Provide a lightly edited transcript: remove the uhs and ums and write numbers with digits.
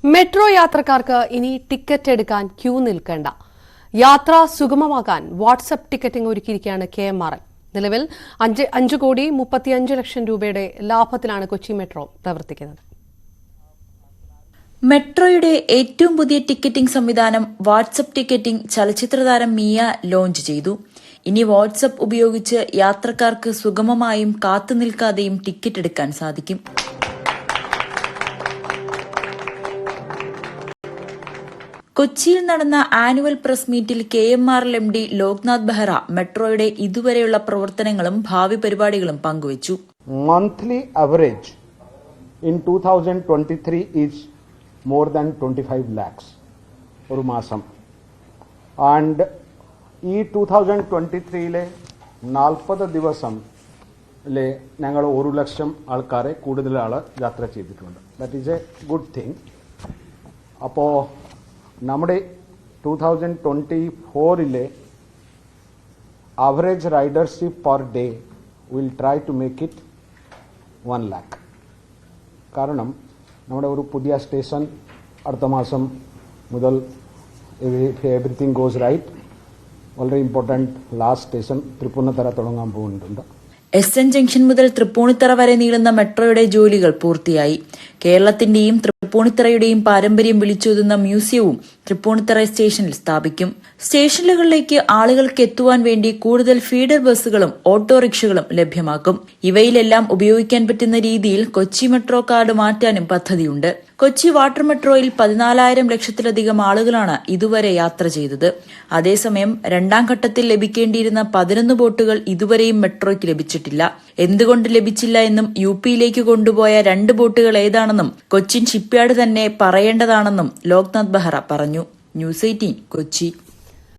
Metro യാത്രക്കാർക്ക് ഇനി ticket എടുക്കാൻ ക്യൂ നിൽക്കേണ്ട. യാത്ര സുഗമമാക്കാൻ വാട്സ്ആപ്പ് ടിക്കറ്റിംഗ് ഒരുക്കിയിരിക്കുകയാണ് KMRL. നിലവിൽ 5,35,00,000 രൂപയുടെ ലാഭത്തിലാണ് കൊച്ചി മെട്രോ പ്രവർത്തിക്കുന്നത്. മെട്രോയുടെ ഏറ്റവും പുതിയ ടിക്കറ്റിംഗ് സംവിധാനം വാട്സ്ആപ്പ് ടിക്കറ്റിംഗ് ചലച്ചിത്രതാരം മിയ ലോഞ്ച് ചെയ്തു. ഇനി വാട്സ്ആപ്പ് ഉപയോഗിച്ച് യാത്രക്കാർക്ക് സുഗമമായും കാത്തുനിൽക്കാതെയും ടിക്കറ്റ് എടുക്കാൻ സാധിക്കും. കൊച്ചിയിൽ നടന്ന ആനുവൽ പ്രസ് മീറ്റിൽ KMRL MD ലോക്നാഥ് ബെഹ്റ മെട്രോയുടെ ഇതുവരെയുള്ള പ്രവർത്തനങ്ങളും ഭാവി പരിപാടികളും പങ്കുവച്ചു. Monthly average in 2023 is more than 25 lakhs ഒരു മാസം. And ഈ 2023 40 ദിവസത്തിലെ ഞങ്ങൾ 1 ലക്ഷം ആൾക്കാരെ കൂടുതൽ യാത്ര ചെയ്തിട്ടുണ്ട്. That is A good thing. അപ്പോൾ നമ്മുടെ 2024 average ridership per day will try to make it 1 lakh. കാരണം നമ്മുടെ ഒരു പുതിയ സ്റ്റേഷൻ അടുത്ത മാസം മുതൽ എവറിത്തിങ് ഗോസ് റൈറ്റ് വളരെ ഇമ്പോർട്ടൻറ്റ് ലാസ്റ്റ് സ്റ്റേഷൻ തൃപ്പൂണിത്തറ തുടങ്ങാൻ പോകുന്നുണ്ട്. SN ജംഗ്ഷൻ മുതൽ തൃപ്പൂണിത്തറ വരെ നീളുന്ന മെട്രോയുടെ ജോലികൾ പൂർത്തിയായി. കേരളത്തിന്റെയും തൃപ്പൂണിത്തറയുടെയും പാരമ്പര്യം വിളിച്ചോതുന്ന മ്യൂസിയവും തൃപ്പൂണിത്തറ സ്റ്റേഷനിൽ സ്ഥാപിക്കും. സ്റ്റേഷനുകളിലേക്ക് ആളുകൾക്ക് എത്തുവാൻ വേണ്ടി കൂടുതൽ ഫീഡർ ബസ്സുകളും ഓട്ടോറിക്ഷകളും ലഭ്യമാക്കും. ഇവയിലെല്ലാം ഉപയോഗിക്കാൻ പറ്റുന്ന രീതിയിൽ കൊച്ചി മെട്രോ കാർഡ് മാറ്റാനും പദ്ധതിയുണ്ട്. കൊച്ചി വാട്ടർ മെട്രോയിൽ 14,000 ലക്ഷത്തിലധികം ആളുകളാണ് ഇതുവരെ യാത്ര ചെയ്തത്. അതേസമയം രണ്ടാം ഘട്ടത്തിൽ ലഭിക്കേണ്ടിയിരുന്ന 11 ബോട്ടുകൾ ഇതുവരെയും മെട്രോയ്ക്ക് ലഭിച്ചിട്ടില്ല. എന്തുകൊണ്ട് ലഭിച്ചില്ല എന്നും UPയിലേക്ക് കൊണ്ടുപോയ 2 ബോട്ടുകൾ ഏതാണെന്നും കൊച്ചിൻ ഷിപ്പ്യാർഡ് തന്നെ പറയേണ്ടതാണെന്നും ലോക്നാഥ് ബെഹ്റ പറഞ്ഞു. News 18 കൊച്ചി.